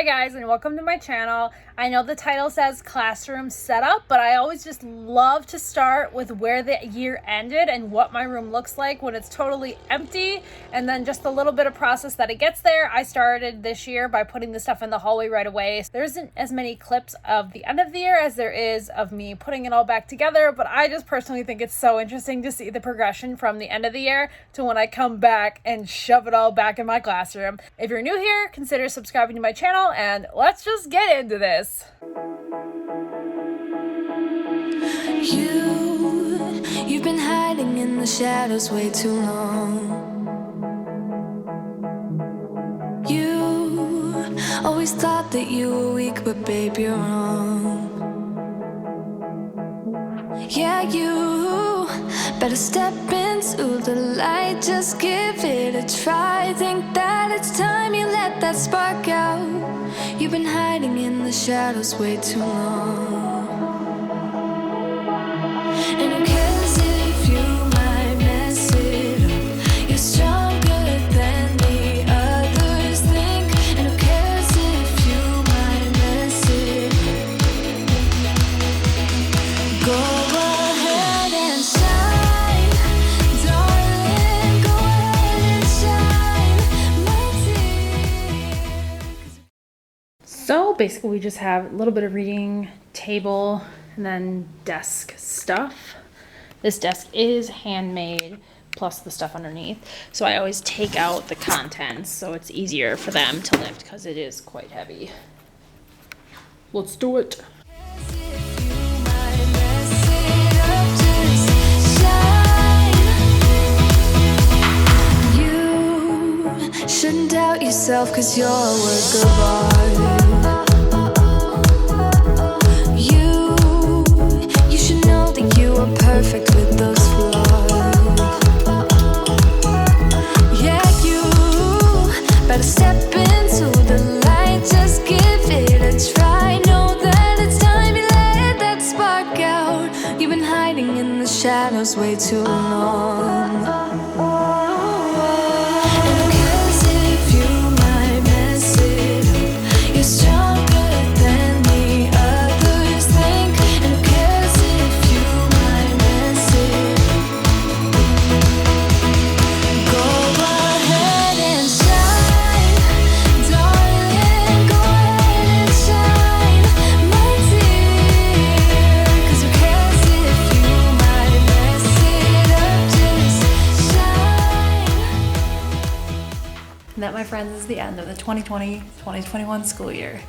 Hi guys, and welcome to my channel. I know the title says classroom setup, but I always just love to start with where the year ended and what my room looks like when it's totally empty, and then just a little bit of process that it gets there. I started this year by putting the stuff in the hallway right away. There isn't as many clips of the end of the year as there is of me putting it all back together, but I just personally think it's so interesting to see the progression from the end of the year to when I come back and shove it all back in my classroom. If you're new here, consider subscribing to my channel, and let's just get into this. You've been hiding in the shadows way too long. You always thought that you were weak, but babe, you're wrong. Yeah, you better step into the light, just give it a try. Think that it's time you let that spark out. You've been hiding in the shadows way too long. And who cares if you might mess it up? You're stronger than the others think. And who cares if you might mess it up? Go ahead and shine, darling. Go ahead and shine, my dear. So basically we just have a little bit of reading table and then desk stuff. This desk is handmade plus the stuff underneath. So I always take out the contents so it's easier for them to lift because it is quite heavy. Let's do it. You shouldn't doubt yourself, 'cause you're a work of art. You should know that you are perfect with those flaws. Yeah, you better step into the light, just give it a try. Know that it's time you let that spark out. You've been hiding in the shadows way too long. And that, my friends, is the end of the 2020-2021 school year.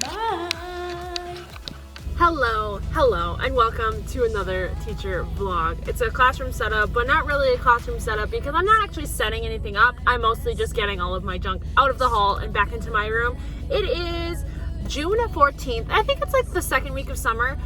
Bye! Hello, and welcome to another teacher vlog. It's a classroom setup, but not really a classroom setup because I'm not actually setting anything up. I'm mostly just getting all of my junk out of the hall and back into my room. It is June 14th. I think it's like the second week of summer.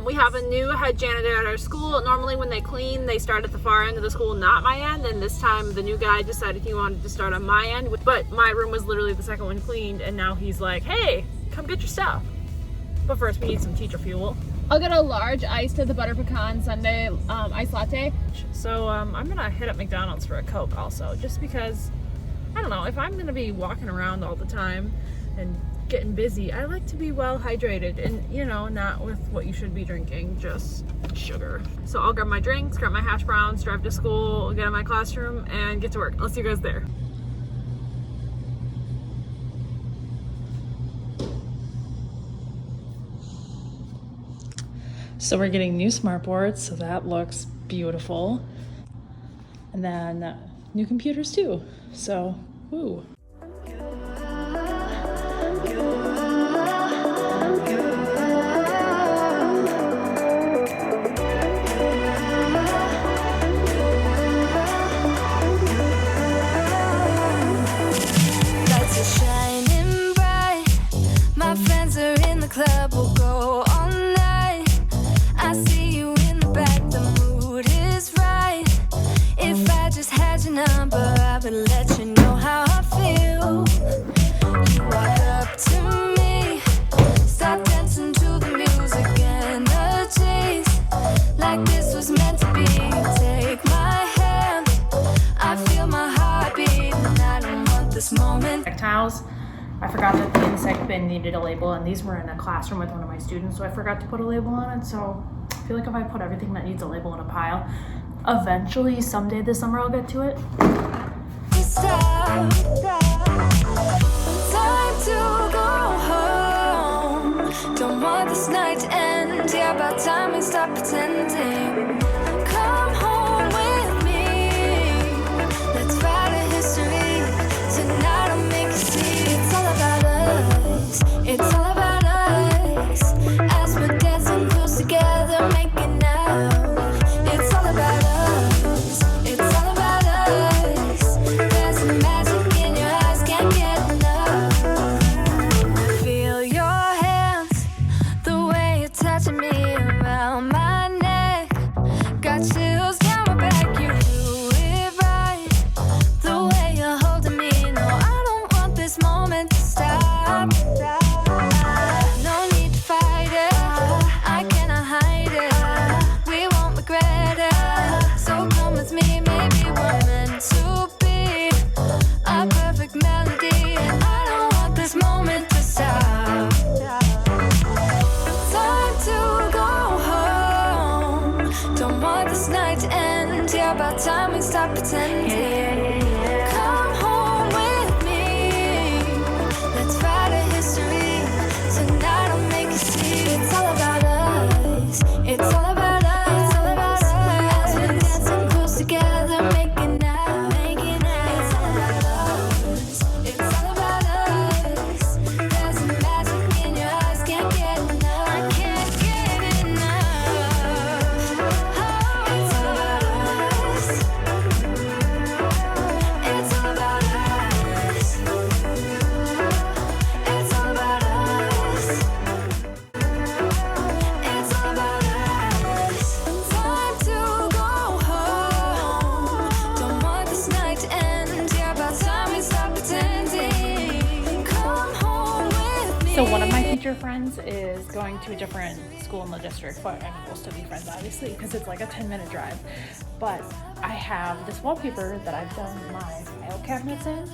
We have a new head janitor at our school. Normally when they clean, they start at the far end of the school, not my end. And this time the new guy decided he wanted to start on my end, but my room was literally the second one cleaned. And now he's like, hey, come get your stuff. But first we need some teacher fuel. I'll get a large iced to the butter pecan sundae iced latte. So I'm gonna hit up McDonald's for a Coke also, just because, I don't know, if I'm gonna be walking around all the time and getting busy, I like to be well hydrated and, you know, not with what you should be drinking, just sugar. So I'll grab my drinks, grab my hash browns, drive to school, get in my classroom, and get to work. I'll see you guys there. So we're getting new smart boards, so that looks beautiful. And then new computers too. So, woo. Lights are shining bright. My friends are in the club, we'll go all night. I see you in the back, the mood is right. If I just had your number, I would let you I forgot that the insect bin needed a label, and these were in a classroom with one of my students, so I forgot to put a label on it. So I feel like if I put everything that needs a label in a pile, eventually, someday this summer, I'll get to it. Time to go home. Don't want this night to end. Yeah, about time we stop pretending. Come home with me. Let's write a history. Tonight I'll make you see. It's all about us. It's all about us. As we're dancing close together, making out. It's all about us. It's all about us. There's a magic in your eyes, can't get enough. Feel your hands, the way you're touching me around my neck. Got chills down my back, you do it right. The way you're holding me, no, I don't want this moment to stop. No need to fight it, I cannot hide it. We won't regret it, so come with me, maybe we're meant to be. A perfect melody, and I don't want this moment to stop. Time to go home. Don't want this night to end. Yeah, about time we stop pretending. Come home with me. Let's write a history. Tonight I'll make you see. It's all about us. It's all about us. It's all about us. As we're dancing close together, making out. It's all about us. It's all about us. There's a magic in your eyes, can't get enough. I can't get enough. It's all about us. It's all about us. It's all about us. It's all about us. Time to go home. Don't want this night to end. Yeah, about time we stop pretending. Come home with me. So one of my teacher friends is going to a different school in the district, but I mean, we'll still be friends, obviously, because it's like a 10-minute drive. But I have this wallpaper that I've done my file cabinets in,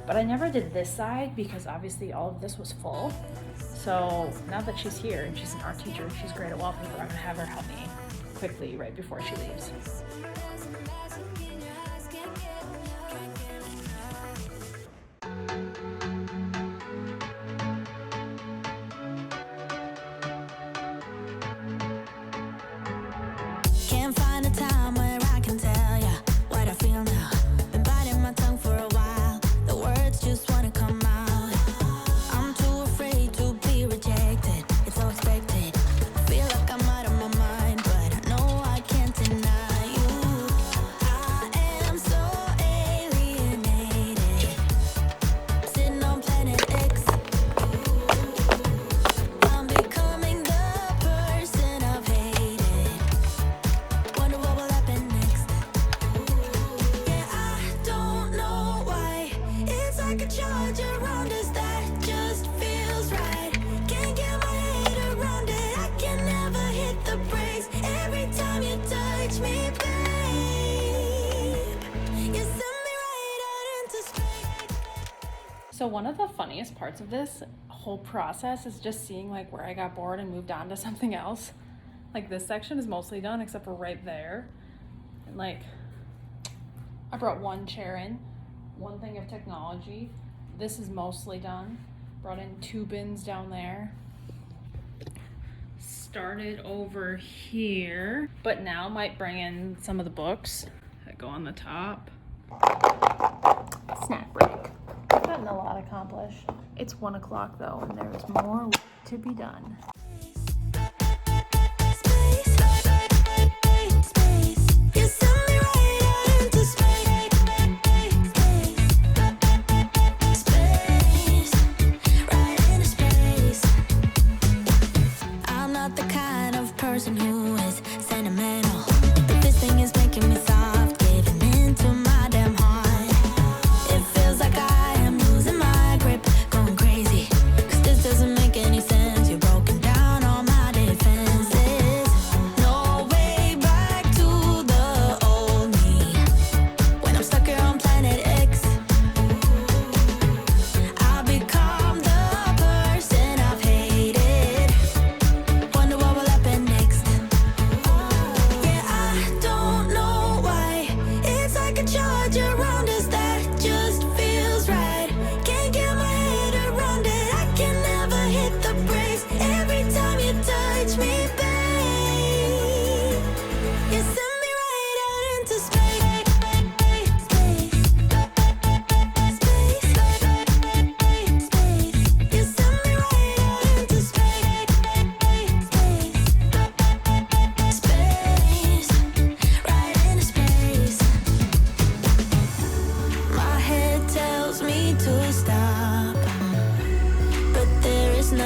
but I never did this side because obviously all of this was full. So now that she's here and she's an art teacher and she's great at wallpaper, I'm gonna have her help me quickly right before she leaves. Can't find a time where I can tell ya what I feel now. Been biting my tongue for a while. The words just wanna come out. I'm too afraid to be rejected. It's so expected. I feel like I'm out of my mind, but I know I can't deny you. I am so alienated. Sitting on planet X. I'm becoming the person I've hated. Wonder what will happen next. Yeah, I don't know why. It's like a charge around us that just feels right. Can't get my head around it. I can never hit the brakes. Every time you touch me, babe, you send me right out into space. So one of the funniest parts of this whole process is just seeing like where I got bored and moved on to something else. Like this section is mostly done except for right there. And like I brought one chair in, one thing of technology. This is mostly done. Brought in 2 bins down there. Started over here, but now might bring in some of the books that go on the top. Snack break. I've gotten a lot accomplished. It's 1 o'clock though, and there's more work to be done. You send me right out into space. Right into space. I'm not the kind of person who is sentimental, but this thing is making me soft, giving into my damn heart. It feels like I am losing my grip, going crazy, 'cause this doesn't make any sense. You're broken down all my defenses. No way back to the old me. When I'm stuck here on planet X, I'll be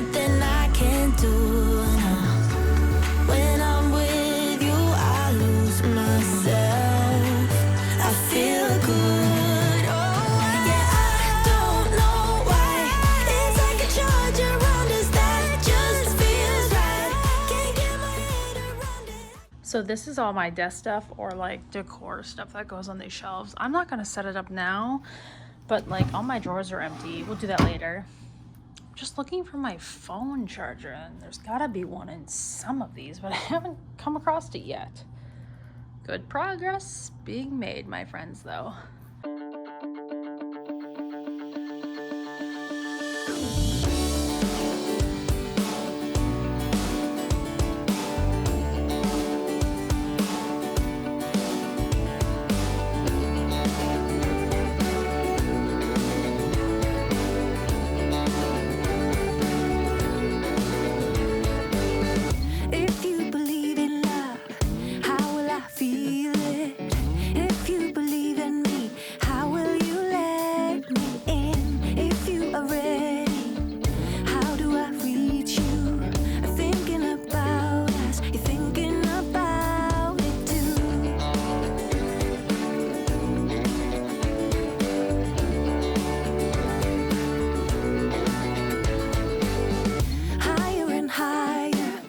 nothing I can do now. When I'm with you, I lose myself. I feel good. Oh, yeah, I don't know why. It's like a charge around us that just feels right. Can't get my head around it. So this is all my desk stuff or like decor stuff that goes on these shelves. I'm not gonna set it up now, but like all my drawers are empty. We'll do that later. Just looking for my phone charger, and there's gotta be one in some of these, but I haven't come across it yet. Good progress being made, my friends, though. If you believe in love, how will I feel it? If you believe in me, how will you let me in? If you are ready, how do I reach you? I'm thinking about us, you're thinking about it too. Higher and higher,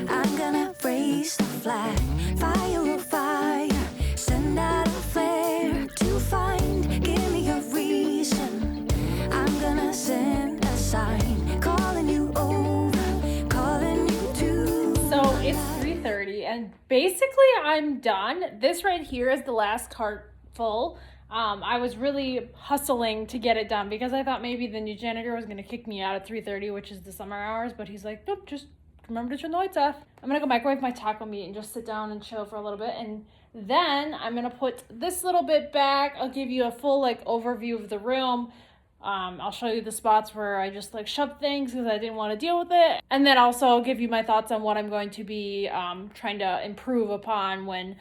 I'm gonna raise the flag. Fire or fire, send out a flare to find. Give me a reason. I'm gonna send a sign, calling you over, calling you to. So it's 3:30 and basically I'm done. This right here is the last cart full. I was really hustling to get it done because I thought maybe the new janitor was gonna kick me out at 3:30, which is the summer hours, but he's like, nope, just remember to turn the lights off. I'm gonna go microwave my taco meat and just sit down and chill for a little bit, and then I'm gonna put this little bit back. I'll give you a full like overview of the room. I'll show you the spots where I just like shoved things because I didn't want to deal with it. And then also I'll give you my thoughts on what I'm going to be trying to improve upon when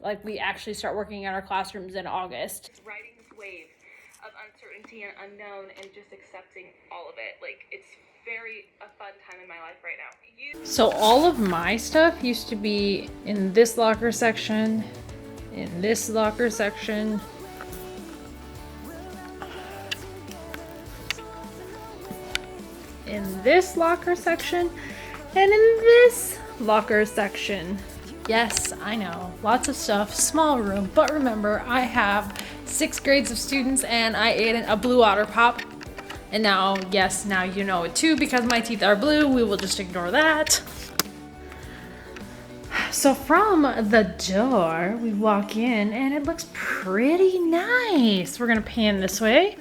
like we actually start working in our classrooms in August. Riding this wave of uncertainty and unknown and just accepting all of it. Like, it's very a fun time in my life right now. So all of my stuff used to be in this locker section, in this locker section, in this locker section, and in this locker section. Yes, I know, lots of stuff, small room, but remember, I have 6 grades of students and I ate a Blue Otter Pop. And now, yes, now you know it too because my teeth are blue. We will just ignore that. So from the door, we walk in and it looks pretty nice. We're gonna pan this way.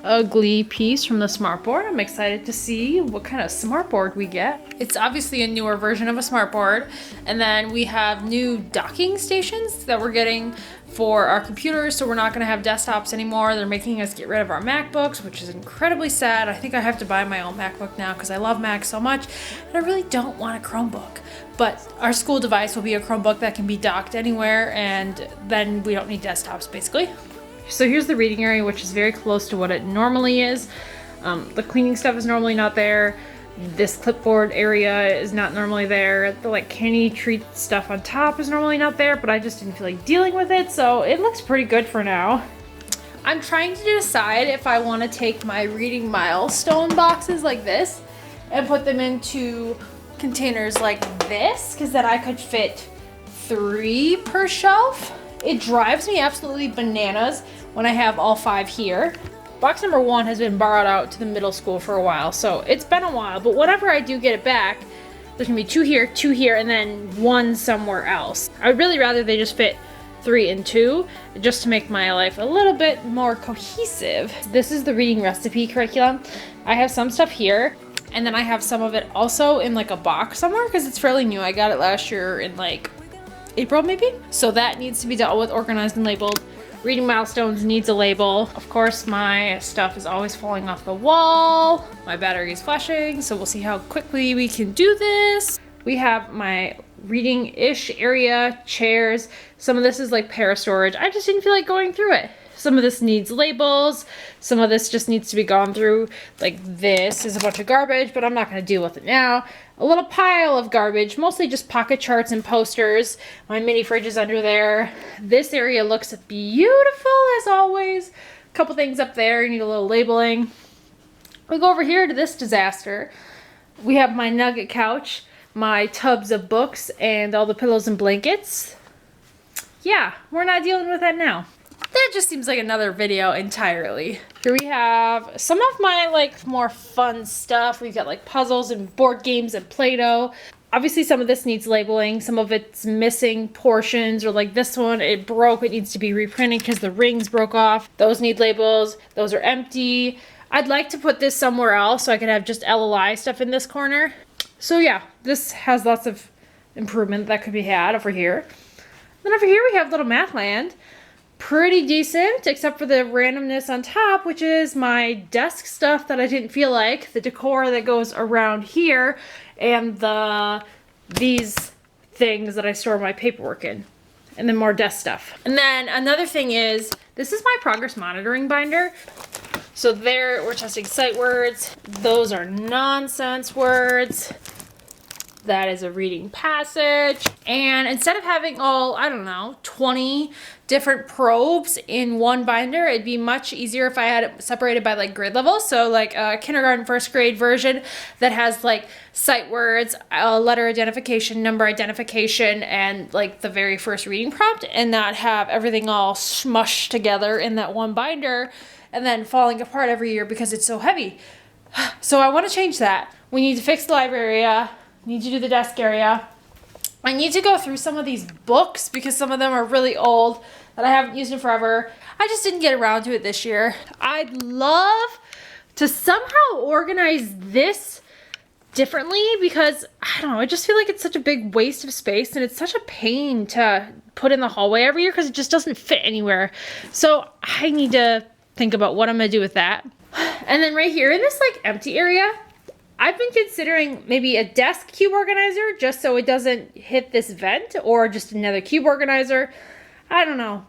Ugly piece from the smartboard. I'm excited to see what kind of smartboard we get. It's obviously a newer version of a smartboard. And then we have new docking stations that we're getting for our computers, so we're not gonna have desktops anymore. They're making us get rid of our MacBooks, which is incredibly sad. I think I have to buy my own MacBook now because I love Mac so much, and I really don't want a Chromebook. But our school device will be a Chromebook that can be docked anywhere, and then we don't need desktops, basically. So here's the reading area, which is very close to what it normally is. The cleaning stuff is normally not there. This clipboard area is not normally there. The like candy treat stuff on top is normally not there, but I just didn't feel like dealing with it, so it looks pretty good for now. I'm trying to decide if I want to take my reading milestone boxes like this and put them into containers like this, because then I could fit 3 per shelf. It drives me absolutely bananas when I have all 5 here. Box number 1 has been borrowed out to the middle school for a while, so it's been a while, but whenever I do get it back, there's gonna be 2 here, and then 1 somewhere else. I would really rather they just fit 3 and 2, just to make my life a little bit more cohesive. This is the reading recipe curriculum. I have some stuff here, and then I have some of it also in like a box somewhere, because it's fairly new. I got it last year in like April maybe? So that needs to be dealt with, organized and labeled. Reading milestones needs a label. Of course, my stuff is always falling off the wall. My battery is flashing, so we'll see how quickly we can do this. We have my reading-ish area, chairs. Some of this is like para storage. I just didn't feel like going through it. Some of this needs labels. Some of this just needs to be gone through. Like this is a bunch of garbage, but I'm not going to deal with it now. A little pile of garbage, mostly just pocket charts and posters. My mini fridge is under there. This area looks beautiful as always. A couple things up there, need a little labeling. We go over here to this disaster. We have my nugget couch, my tubs of books, and all the pillows and blankets. Yeah, we're not dealing with that now. That just seems like another video entirely. Here we have some of my like more fun stuff. We've got like puzzles and board games and Play-Doh. Obviously some of this needs labeling. Some of it's missing portions, or like this one, it broke. It needs to be reprinted because the rings broke off. Those need labels. Those are empty. I'd like to put this somewhere else so I could have just LLI stuff in this corner. So yeah, this has lots of improvement that could be had over here. Then over here we have Little Math Land. Pretty decent, except for the randomness on top, which is my desk stuff that I didn't feel like, the decor that goes around here, and these things that I store my paperwork in, and then more desk stuff. And then another thing is, this is my progress monitoring binder. So there, we're testing sight words. Those are nonsense words. That is a reading passage. And instead of having all, I don't know, 20 different probes in one binder, it'd be much easier if I had it separated by like grade level. So like a kindergarten, first grade version that has like sight words, letter identification, number identification, and like the very first reading prompt, and not have everything all smushed together in that one binder and then falling apart every year because it's so heavy. So I want to change that. We need to fix the library area. Need to do the desk area. I need to go through some of these books because some of them are really old that I haven't used in forever. I just didn't get around to it this year. I'd love to somehow organize this differently because, I don't know, I just feel like it's such a big waste of space and it's such a pain to put in the hallway every year because it just doesn't fit anywhere. So I need to think about what I'm gonna do with that. And then right here in this like empty area, I've been considering maybe a desk cube organizer just so it doesn't hit this vent, or just another cube organizer. I don't know.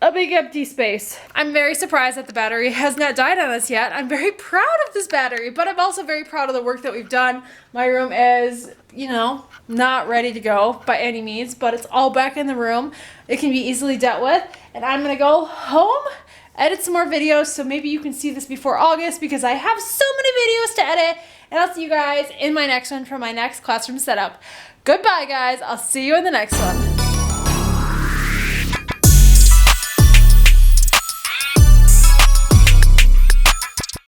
A big empty space. I'm very surprised that the battery has not died on us yet. I'm very proud of this battery, but I'm also very proud of the work that we've done. My room is, you know, not ready to go by any means, but it's all back in the room. It can be easily dealt with, and I'm gonna go home, edit some more videos so maybe you can see this before August because I have so many videos to edit. And I'll see you guys in my next one for my next classroom setup. Goodbye, guys. I'll see you in the next one.